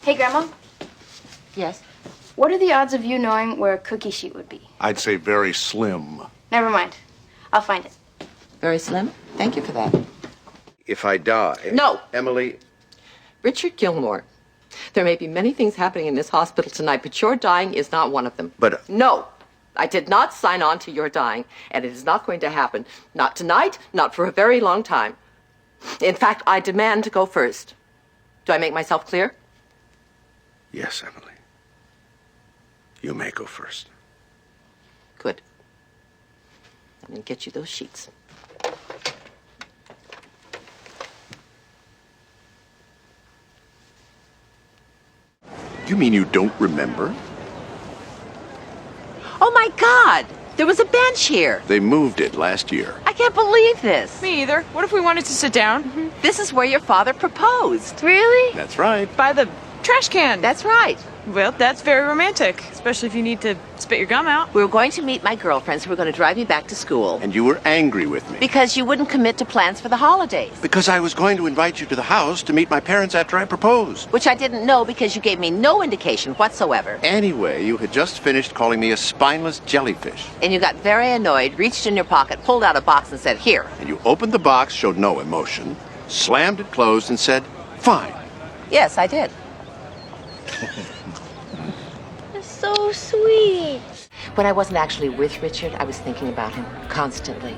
Hey, Grandma. Yes? What are the odds of you knowing where a cookie sheet would be? I'd say very slim. Never mind. I'll find it. Very slim? Thank you for that. If I die... No! Emily... Richard Gilmore, there may be many things happening in this hospital tonight, but your dying is not one of them. But... No! I did not sign on to your dying, and it is not going to happen. Not tonight, not for a very long time. In fact, I demand to go first. Do I make myself clear? Yes, Emily. You may go first. Good. I'm going to get you those sheets. You mean you don't remember? Oh, my God! There was a bench here. They moved it last year. I can't believe this. Me either. What if we wanted to sit down? This is where your father proposed. Really? That's right. By the trash can. That's right. Well, that's very romantic, especially if you need to spit your gum out. We were going to meet my girlfriends who were going to drive me back to school. And you were angry with me. Because you wouldn't commit to plans for the holidays. Because I was going to invite you to the house to meet my parents after I proposed. Which I didn't know because you gave me no indication whatsoever. Anyway, you had just finished calling me a spineless jellyfish. And you got very annoyed, reached in your pocket, pulled out a box and said, "Here." And you opened the box, showed no emotion, slammed it closed, and said, "Fine." Yes, I did. So sweet. When I wasn't actually with Richard, I was thinking about him constantly.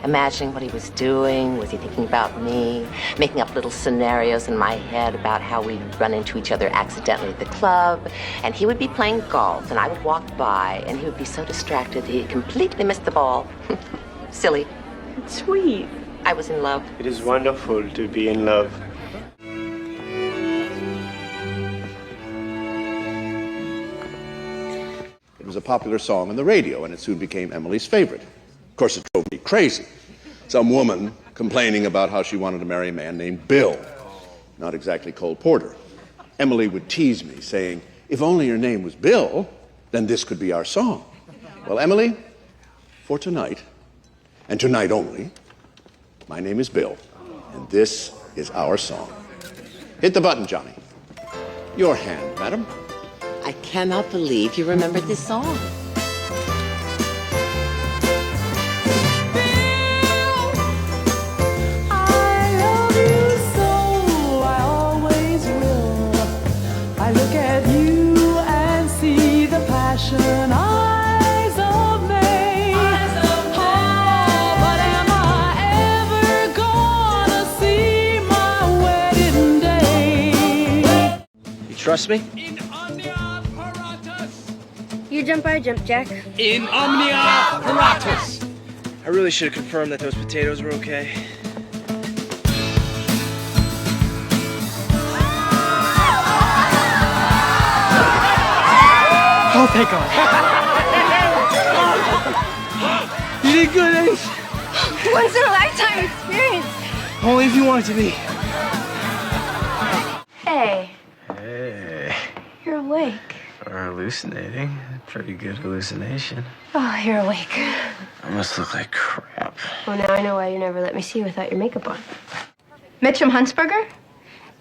Imagining what he was doing. Was he thinking about me? Making up little scenarios in my head about how we'd run into each other accidentally at the club. And he would be playing golf, and I would walk by, and he would be so distracted he completely missed the ball. Silly. Sweet. I was in love. It is wonderful to be in love. It was a popular song on the radio, and it soon became Emily's favorite. Of course, it drove me crazy. Some woman complaining about how she wanted to marry a man named Bill. Not exactly Cole Porter. Emily would tease me, saying, "If only your name was Bill, then this could be our song." Well, Emily, for tonight, and tonight only, my name is Bill, and this is our song. Hit the button, Johnny. Your hand, madam. I cannot believe you remembered this song. Eyes of May. Oh, but am I ever gonna see my wedding day? You trust me? You jump, I jump, Jack. In omnia paratus. I really should have confirmed that those potatoes were okay. Oh, thank God. You did good, Ace. Once in a lifetime experience. Only if you want it to be. Hey, Hey, you're awake. we're hallucinating. Pretty good hallucination. Oh, you're awake. I must look like crap. Well, now I know why you never let me see you without your makeup on. Mitchum Huntsberger?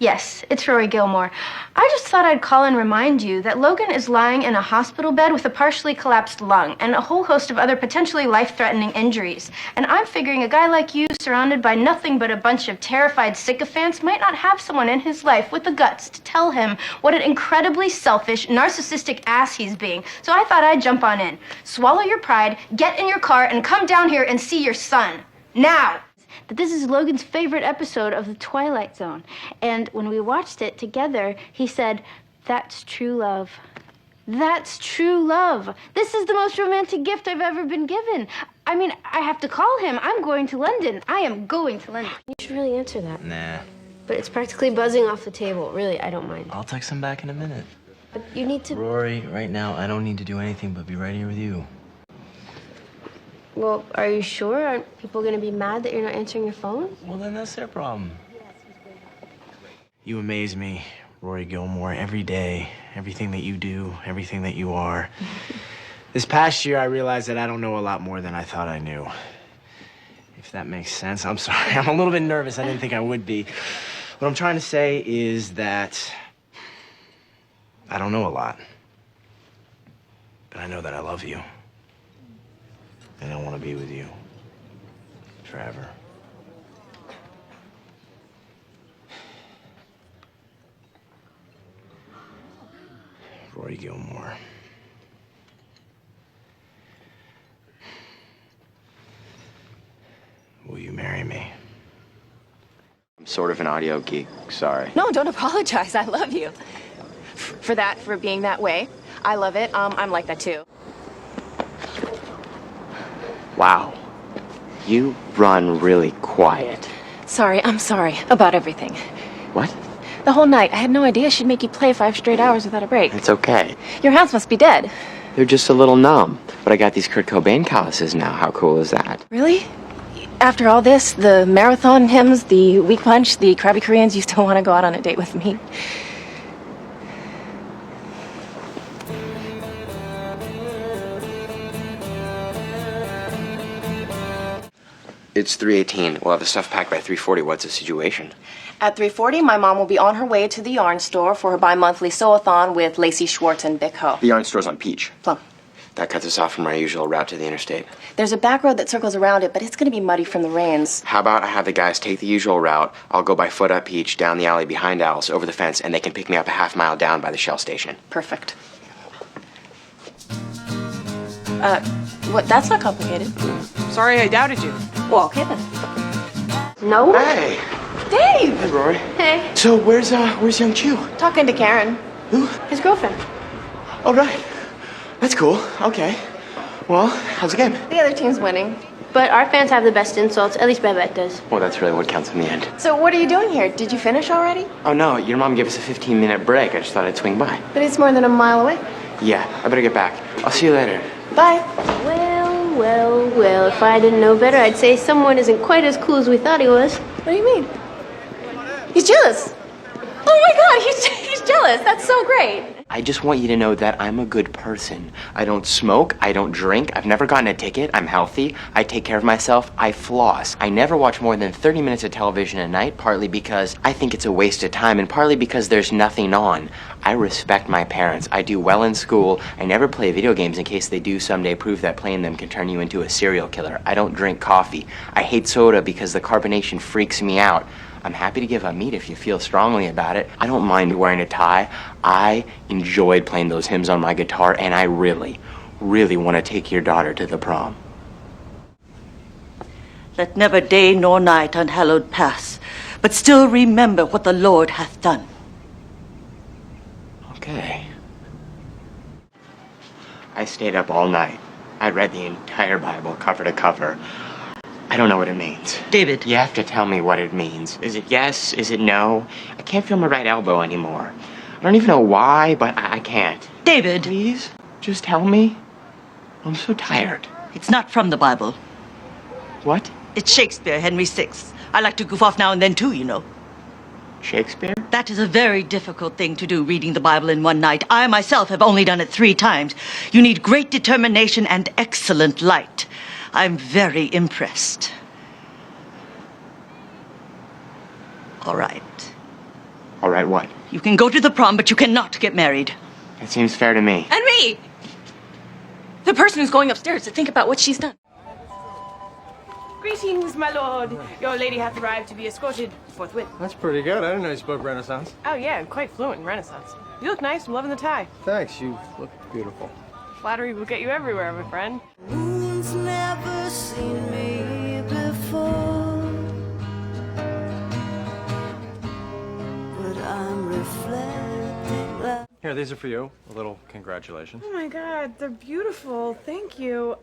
Yes, it's Rory Gilmore. I just thought I'd call and remind you that Logan is lying in a hospital bed with a partially collapsed lung and a whole host of other potentially life-threatening injuries. And I'm figuring a guy like you, surrounded by nothing but a bunch of terrified sycophants, might not have someone in his life with the guts to tell him what an incredibly selfish, narcissistic ass he's being. So I thought I'd jump on in. Swallow your pride, get in your car, and come down here and see your son. Now! That this is Logan's favorite episode of The Twilight Zone. And when we watched it together, he said, "That's true love. That's true love. This is the most romantic gift I've ever been given." I mean, I have to call him. I'm going to London. I am going to London. You should really answer that. Nah, But it's practically buzzing off the table. Really, I don't mind. I'll text him back in a minute. But you need to... Rory, right now, I don't need to do anything but be right here with you. Well, are you sure? Aren't people going to be mad that you're not answering your phone? Well, then that's their problem. You amaze me, Rory Gilmore, every day. Everything that you do, everything that you are. This past year, I realized that I don't know a lot more than I thought I knew. If that makes sense. I'm sorry. I'm a little bit nervous. I didn't think I would be. What I'm trying to say is that I don't know a lot. But I know that I love you. And I want to be with you. Forever. Roy Gilmore. Will you marry me? I'm sort of an audio geek, sorry. No, don't apologize. I love you. For being that way. I love it. I'm like that too. Wow. You run really quiet. I'm sorry about everything. What? The whole night, I had no idea she'd make you play 5 straight hours without a break. It's okay. Your hands must be dead. They're just a little numb. But I got these Kurt Cobain calluses now. How cool is that? Really? After all this, the marathon hymns, the weak punch, the crabby Koreans, you still want to go out on a date with me? It's 3:18. We'll have the stuff packed by 3:40. What's the situation? At 3:40, my mom will be on her way to the yarn store for her bi-monthly sew-a-thon with Lacey Schwartz and Bick Ho. The yarn store's on Peach. Plum. That cuts us off from our usual route to the interstate. There's a back road that circles around it, but it's going to be muddy from the rains. How about I have the guys take the usual route, I'll go by foot up Peach, down the alley behind Alice, over the fence, and they can pick me up a half mile down by the Shell station. Perfect. What? That's not complicated. Sorry I doubted you. Well, okay then. No? Hey! Dave! Hey, Rory. Hey, So, where's young Chew? Talking to Karen. Who? his girlfriend. Oh, right. That's cool. Okay. Well, how's the game? The other team's winning. But our fans have the best insults, at least Babette does. Well, that's really what counts in the end. So what are you doing here? Did you finish already? Oh, no, your mom gave us a 15-minute break. I just thought I'd swing by. But it's more than a mile away. Yeah, I better get back. I'll see you later. Bye. Well, if I didn't know better, I'd say someone isn't quite as cool as we thought he was. What do you mean? He's jealous. Oh my God, he's jealous. That's so great. I just want you to know that I'm a good person. I don't smoke, I don't drink, I've never gotten a ticket, I'm healthy, I take care of myself, I floss. I never watch more than 30 minutes of television a night, partly because I think it's a waste of time, and partly because there's nothing on. I respect my parents, I do well in school, I never play video games in case they do someday prove that playing them can turn you into a serial killer. I don't drink coffee. I hate soda because the carbonation freaks me out. I'm happy to give up meat if you feel strongly about it. I don't mind wearing a tie. I enjoyed playing those hymns on my guitar, and I really, really want to take your daughter to the prom. Let never day nor night unhallowed pass, but still remember what the Lord hath done. Okay. I stayed up all night. I read the entire Bible cover to cover. I don't know what it means. David. You have to tell me what it means. Is it yes? Is it no? I can't feel my right elbow anymore. I don't even know why, but I can't. David. Please, just tell me. I'm so tired. It's not from the Bible. What? It's Shakespeare, Henry VI. I like to goof off now and then too, you know. Shakespeare? That is a very difficult thing to do, reading the Bible in one night. I myself have only done it 3 times. You need great determination and excellent light. I'm very impressed. All right. All right, what? You can go to the prom, but you cannot get married. It seems fair to me. And me! The person who's going upstairs to think about what she's done. Greetings, my lord. Your lady hath arrived to be escorted forthwith. That's pretty good. I didn't know you spoke Renaissance. Oh, yeah, I'm quite fluent in Renaissance. You look nice. I'm loving the tie. Thanks. You look beautiful. Flattery will get you everywhere, my friend. Moon's never seen me before, but I'm reflecting like... Here, these are for you. A little congratulations. Oh my God, they're beautiful. Thank you.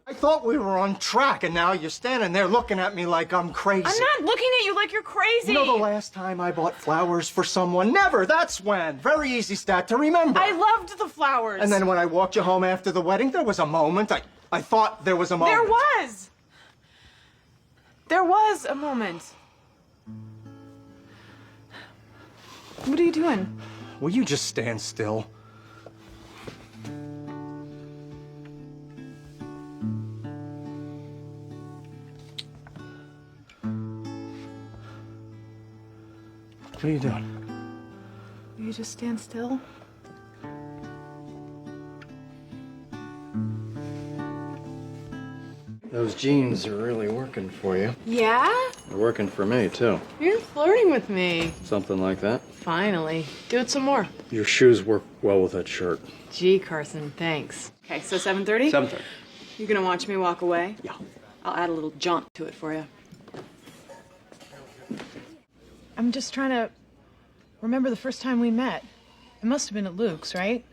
I thought we were on track, and now you're standing there looking at me like I'm crazy. I'm not looking at you like you're crazy. You know the last time I bought flowers for someone? Never. That's when. Very easy stat to remember. I loved the flowers. And then when I walked you home after the wedding, there was a moment. I thought there was a moment. There was. There was a moment. What are you doing? Will you just stand still? What are you doing? Will you just stand still? Those jeans are really working for you. Yeah? They're working for me, too. You're flirting with me. Something like that. Finally. Do it some more. Your shoes work well with that shirt. Gee, Carson, thanks. Okay, so 7:30? 7:30. You're gonna watch me walk away? Yeah. I'll add a little jaunt to it for you. I'm just trying to remember the first time we met. It must have been at Luke's, right?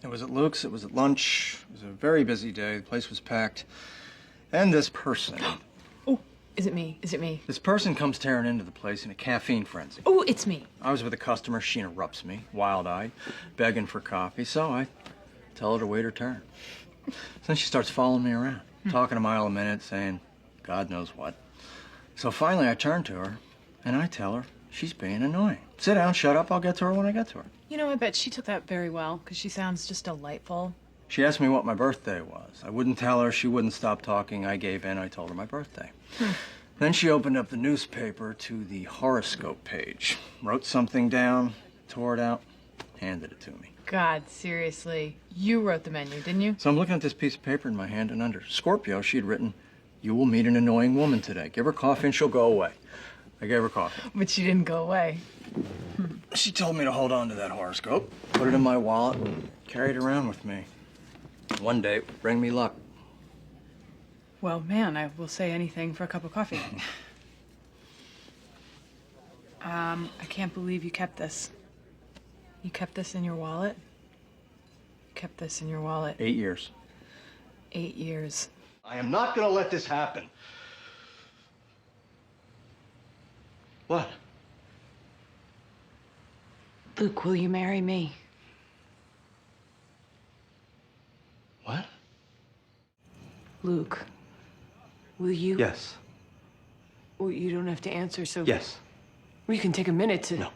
It was at Luke's, it was at lunch. It was a very busy day. The place was packed. And this person. Oh, is it me? Is it me? This person comes tearing into the place in a caffeine frenzy. Oh, it's me. I was with a customer. She interrupts me, wild-eyed, begging for coffee. So I tell her to wait her turn. Then she starts following me around, talking a mile a minute, saying God knows what. So finally I turn to her, and I tell her she's being annoying. Sit down, shut up, I'll get to her when I get to her. You know, I bet she took that very well, because she sounds just delightful. She asked me what my birthday was. I wouldn't tell her. She wouldn't stop talking. I gave in. I told her my birthday. Then she opened up the newspaper to the horoscope page, wrote something down, tore it out, handed it to me. God, seriously. You wrote the menu, didn't you? So I'm looking at this piece of paper in my hand, and under Scorpio, she had written, "You will meet an annoying woman today. Give her coffee and she'll go away." I gave her coffee. But she didn't go away. She told me to hold on to that horoscope, put it in my wallet, and carry it around with me. One day, it would bring me luck. Well, man, I will say anything for a cup of coffee. I can't believe you kept this. You kept this in your wallet? You kept this in your wallet. 8 years. 8 years. I am not going to let this happen. What? Luke, will you marry me? What? Luke, will you? Yes. Well, you don't have to answer, so... Yes. You can take a minute to... No.